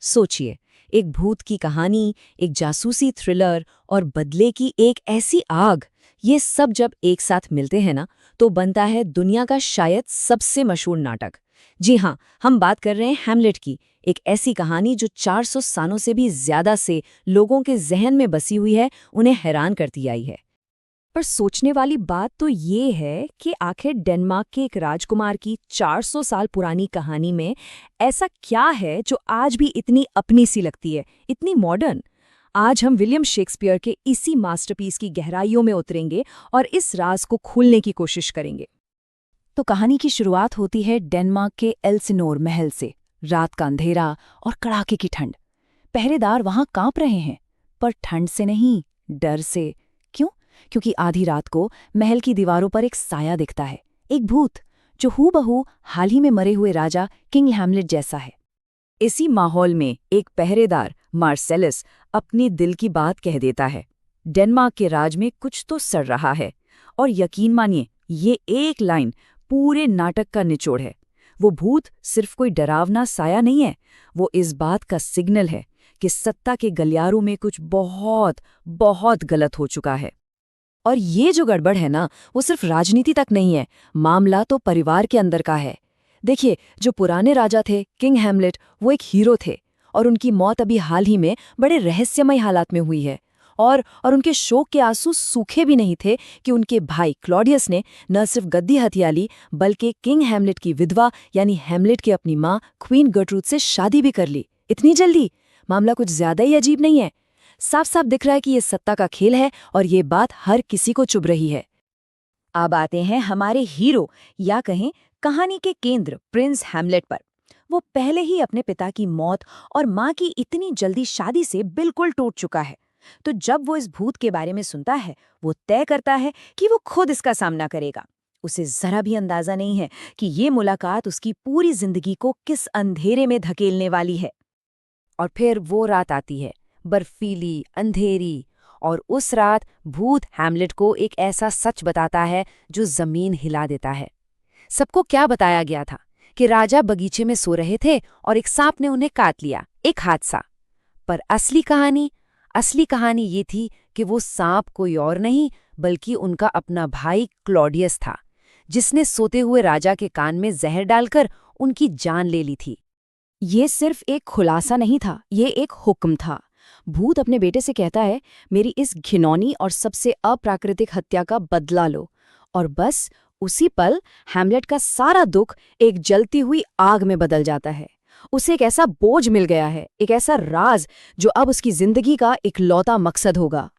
सोचिए, एक भूत की कहानी, एक जासूसी थ्रिलर और बदले की एक ऐसी आग, ये सब जब एक साथ मिलते हैं ना, तो बनता है दुनिया का शायद सबसे मशहूर नाटक। जी हाँ, हम बात कर रहे हैं हैमलेट की, एक ऐसी कहानी जो 400 सालों से भी ज्यादा से लोगों के जहन में बसी हुई है, उन्हें हैरान करती आई है। पर सोचने वाली बात तो ये है कि आखिर डेनमार्क के एक राजकुमार की 400 साल पुरानी कहानी में ऐसा क्या है जो आज भी इतनी अपनी सी लगती है, इतनी मॉडर्न। आज हम विलियम शेक्सपियर के इसी मास्टरपीस की गहराइयों में उतरेंगे और इस राज को खोलने की कोशिश करेंगे। तो कहानी की शुरुआत होती है डेनमार्क के एल्सिनोर महल से। रात का अंधेरा और कड़ाके की ठंड। पहरेदार वहां कांप रहे हैं, पर ठंड से नहीं, डर से। क्यों? क्योंकि आधी रात को महल की दीवारों पर एक साया दिखता है, एक भूत जो हूबहू हाल ही में मरे हुए राजा किंग हैमलेट जैसा है। इसी माहौल में एक पहरेदार मार्सेलस अपनी दिल की बात कह देता है। डेनमार्क के राज में कुछ तो सड़ रहा है। और यकीन मानिए, ये एक लाइन पूरे नाटक का निचोड़ है। वो भूत सिर्फ कोई डरावना साया नहीं है, वो इस बात का सिग्नल है कि सत्ता के गलियारों में कुछ बहुत बहुत गलत हो चुका है। और ये जो गड़बड़ है ना, वो सिर्फ राजनीति तक नहीं है, मामला तो परिवार के अंदर का है। देखिए, जो पुराने राजा थे किंग हैमलेट, वो एक हीरो थे और उनकी मौत अभी हाल ही में बड़े रहस्यमय हालात में हुई है। और उनके शोक के आंसू सूखे भी नहीं थे कि उनके भाई क्लॉडियस ने न सिर्फ गद्दी हथिया ली, बल्कि किंग हैमलेट की विधवा यानी हैमलेट की अपनी माँ क्वीन गर्ट्रूड से शादी भी कर ली। इतनी जल्दी? मामला कुछ ज्यादा ही अजीब नहीं है? साफ साफ दिख रहा है कि ये सत्ता का खेल है और ये बात हर किसी को चुभ रही है। अब आते हैं हमारे हीरो, या कहें कहानी के केंद्र, प्रिंस हैमलेट पर। वो पहले ही अपने पिता की मौत और माँ की इतनी जल्दी शादी से बिल्कुल टूट चुका है। तो जब वो इस भूत के बारे में सुनता है, वो तय करता है कि वो खुद इसका सामना करेगा। उसे जरा भी अंदाजा नहीं है कि ये मुलाकात उसकी पूरी जिंदगी को किस अंधेरे में धकेलने वाली है। और फिर वो रात आती है, बर्फीली, अंधेरी। और उस रात भूत हैमलेट को एक ऐसा सच बताता है जो जमीन हिला देता है। सबको क्या बताया गया था कि राजा बगीचे में सो रहे थे और एक सांप ने उन्हें काट लिया, एक हादसा। पर असली कहानी ये थी कि वो सांप कोई और नहीं, बल्कि उनका अपना भाई क्लॉडियस था, जिसने सोते हुए राजा के कान में जहर डालकर उनकी जान ले ली थी। ये सिर्फ एक खुलासा नहीं था, ये एक हुक्म था। भूत अपने बेटे से कहता है, मेरी इस घिनौनी और सबसे अप्राकृतिक हत्या का बदला लो। और बस उसी पल हैमलेट का सारा दुख एक जलती हुई आग में बदल जाता है। उसे एक ऐसा बोझ मिल गया है, एक ऐसा राज जो अब उसकी जिंदगी का इकलौता मकसद होगा।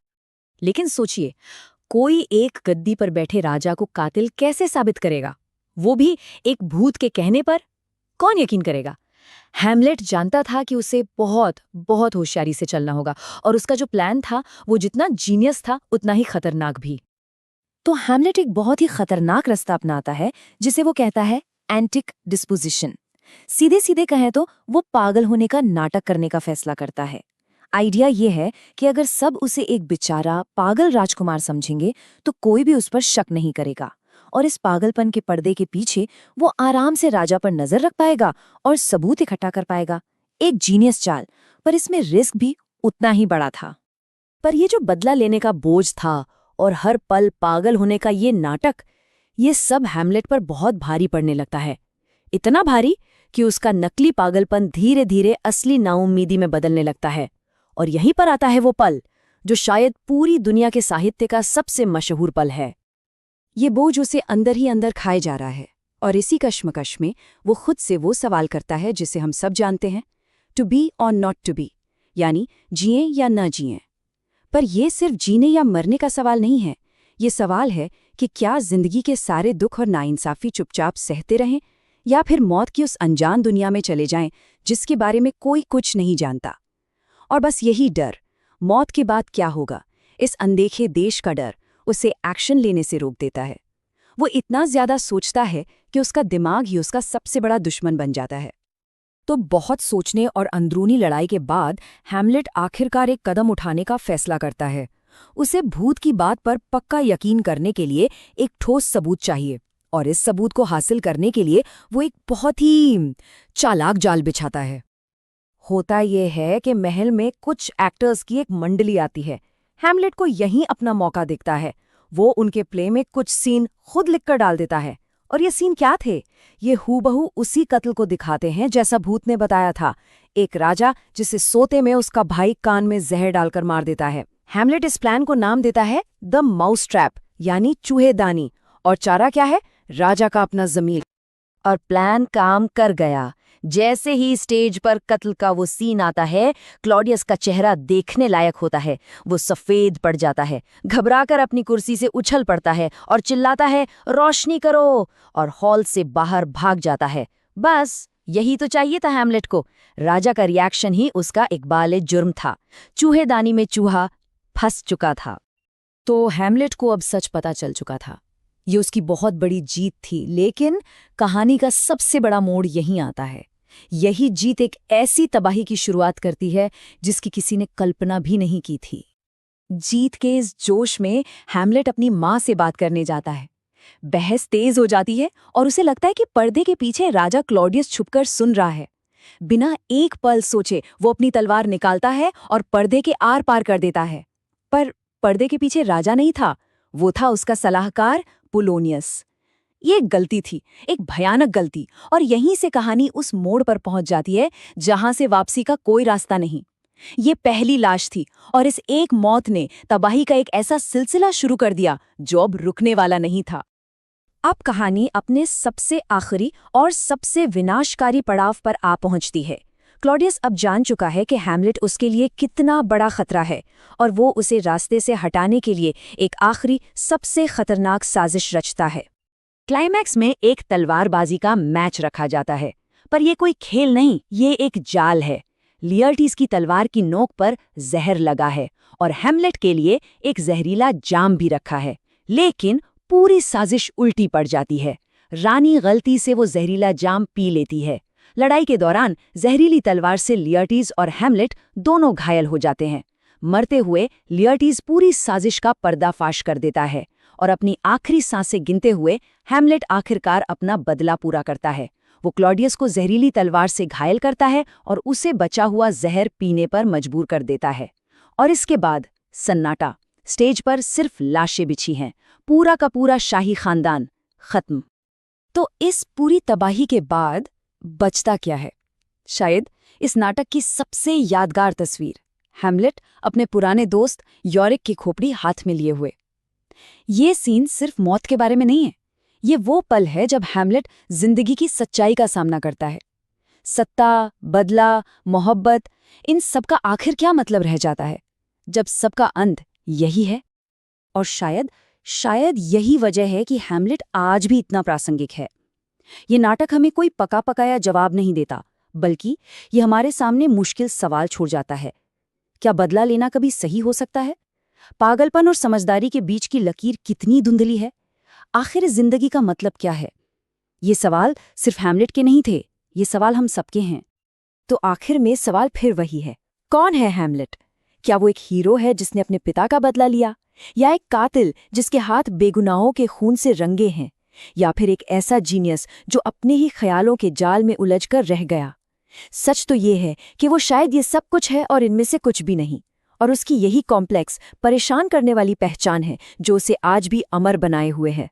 लेकिन सोचिए, कोई एक गद्दी पर बैठे राजा को कातिल कैसे साबित करेगा? वो भी एक भूत के कहने पर? कौन यकीन करेगा? हैमलेट जानता था कि उसे बहुत बहुत होशियारी से चलना होगा, और उसका जो प्लान था वो जितना जीनियस था उतना ही खतरनाक भी। तो हैमलेट एक बहुत ही खतरनाक रास्ता अपनाता है, जिसे वो कहता है एंटिक डिस्पोजिशन। सीधे सीधे कहें तो वो पागल होने का नाटक करने का फैसला करता है। आइडिया ये है कि अगर सब उसे एक बेचारा पागल राजकुमार समझेंगे तो कोई भी उस पर शक नहीं करेगा, और इस पागलपन के पर्दे के पीछे वो आराम से राजा पर नजर रख पाएगा और सबूत इकट्ठा कर पाएगा। एक जीनियस चाल, पर इसमें रिस्क भी उतना ही बड़ा था। पर ये जो बदला लेने का बोझ था और हर पल पागल होने का ये नाटक, ये सब हैमलेट पर बहुत भारी पड़ने लगता है। इतना भारी कि उसका नकली पागलपन धीरे धीरे असली नाउम्मीदी में बदलने लगता है। और यहीं पर आता है वो पल जो शायद पूरी दुनिया के साहित्य का सबसे मशहूर पल है। ये बोझ उसे अंदर ही अंदर खाए जा रहा है, और इसी कश्मकश में वो खुद से वो सवाल करता है जिसे हम सब जानते हैं, टू बी और नॉट टू बी, यानी जिए या न जिए। पर यह सिर्फ जीने या मरने का सवाल नहीं है। ये सवाल है कि क्या जिंदगी के सारे दुख और नाइंसाफी चुपचाप सहते रहें, या फिर मौत की उस अनजान दुनिया में चले जाएं जिसके बारे में कोई कुछ नहीं जानता। और बस यही डर, मौत के बाद क्या होगा, इस अनदेखे देश का डर उसे एक्शन लेने से रोक देता है। वो इतना ज्यादा सोचता है कि उसका दिमाग ही उसका सबसे बड़ा दुश्मन बन जाता है। तो बहुत सोचने और अंदरूनी लड़ाई के बाद हैमलेट आखिरकार एक कदम उठाने का फैसला करता है। उसे भूत की बात पर पक्का यकीन करने के लिए एक ठोस सबूत चाहिए, और इस सबूत को हासिल करने के लिए वो एक बहुत ही चालाक जाल बिछाता है। होता ये है कि महल में कुछ एक्टर्स की एक मंडली आती है। हैमलेट को यहीं अपना मौका दिखता है। वो उनके प्ले में कुछ सीन खुद लिखकर डाल देता है। और ये सीन क्या थे? ये हूबहू उसी कत्ल को दिखाते हैं जैसा भूत ने बताया था। एक राजा जिसे सोते में उसका भाई कान में जहर डालकर मार देता है। हैमलेट इस प्लान को नाम देता है द माउस ट्रैप, यानी चूहेदानी। और चारा क्या है? राजा का अपना जमीर। और प्लान काम कर गया। जैसे ही स्टेज पर कत्ल का वो सीन आता है, क्लॉडियस का चेहरा देखने लायक होता है। वो सफेद पड़ जाता है, घबराकर अपनी कुर्सी से उछल पड़ता है और चिल्लाता है, रोशनी करो, और हॉल से बाहर भाग जाता है। बस यही तो चाहिए था हैमलेट को। राजा का रिएक्शन ही उसका इकबाल जुर्म था। चूहेदानी में चूहा फंस चुका था। तो हैमलेट को अब सच पता चल चुका था। ये उसकी बहुत बड़ी जीत थी, लेकिन कहानी का सबसे बड़ा मोड़ यहीं आता है। यही जीत एक ऐसी तबाही की शुरुआत करती है जिसकी किसी ने कल्पना भी नहीं की थी। जीत के इस जोश में हैमलेट अपनी माँ से बात करने जाता है। बहस तेज हो जाती है और उसे लगता है कि पर्दे के पीछे राजा क्लॉडियस छुपकर सुन रहा है। बिना एक पल सोचे वो अपनी तलवार निकालता है और पर्दे के आर पार कर देता है। पर पर्दे के पीछे राजा नहीं था, वो था उसका सलाहकार पोलोनियस। ये एक गलती थी, एक भयानक गलती, और यहीं से कहानी उस मोड़ पर पहुंच जाती है जहां से वापसी का कोई रास्ता नहीं। ये पहली लाश थी, और इस एक मौत ने तबाही का एक ऐसा सिलसिला शुरू कर दिया जो अब रुकने वाला नहीं था। अब कहानी अपने सबसे आखिरी और सबसे विनाशकारी पड़ाव पर आ पहुंचती है। क्लॉडियस अब जान चुका है कि हैमलेट उसके लिए कितना बड़ा खतरा है, और वो उसे रास्ते से हटाने के लिए एक आखिरी सबसे खतरनाक साजिश रचता है। क्लाइमैक्स में एक तलवारबाजी का मैच रखा जाता है, पर यह कोई खेल नहीं, ये एक जाल है। लियर्टीज की तलवार की नोक पर जहर लगा है और हैमलेट के लिए एक जहरीला जाम भी रखा है। लेकिन पूरी साजिश उल्टी पड़ जाती है। रानी गलती से वो जहरीला जाम पी लेती है। लड़ाई के दौरान जहरीली तलवार से लियर्टीज और हैमलेट दोनों घायल हो जाते हैं। मरते हुए लियर्टीज पूरी साजिश का पर्दाफाश कर देता है, और अपनी आखिरी सांसें गिनते हुए हैमलेट आखिरकार अपना बदला पूरा करता है। वो क्लॉडियस को जहरीली तलवार से घायल करता है और उसे बचा हुआ जहर पीने पर मजबूर कर देता है। और इसके बाद सन्नाटा। स्टेज पर सिर्फ लाशें बिछी हैं, पूरा का पूरा शाही खानदान खत्म। तो इस पूरी तबाही के बाद बचता क्या है? शायद इस नाटक की सबसे यादगार तस्वीर, हैमलेट अपने पुराने दोस्त यॉरिक की खोपड़ी हाथ में लिए हुए। ये सीन सिर्फ मौत के बारे में नहीं है, ये वो पल है जब हैमलेट जिंदगी की सच्चाई का सामना करता है। सत्ता, बदला, मोहब्बत, इन सबका आखिर क्या मतलब रह जाता है जब सबका अंत यही है? और शायद यही वजह है कि हैमलेट आज भी इतना प्रासंगिक है। ये नाटक हमें कोई पका पकाया जवाब नहीं देता, बल्कि ये हमारे सामने मुश्किल सवाल छोड़ जाता है। क्या बदला लेना कभी सही हो सकता है? पागलपन और समझदारी के बीच की लकीर कितनी धुंधली है? आखिर जिंदगी का मतलब क्या है? ये सवाल सिर्फ हैमलेट के नहीं थे, ये सवाल हम सबके हैं। तो आखिर में सवाल फिर वही है, कौन है हैमलेट? क्या वो एक हीरो है जिसने अपने पिता का बदला लिया, या एक कातिल जिसके हाथ बेगुनाहों के खून से रंगे हैं, या फिर एक ऐसा जीनियस जो अपने ही ख्यालों के जाल में उलझकर रह गया? सच तो ये है कि वो शायद ये सब कुछ है और इनमें से कुछ भी नहीं, और उसकी यही कॉम्प्लेक्स, परेशान करने वाली पहचान है जो उसे आज भी अमर बनाए हुए है।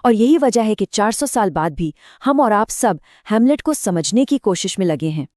और यही वजह है कि 400 साल बाद भी हम और आप सब हैमलेट को समझने की कोशिश में लगे हैं।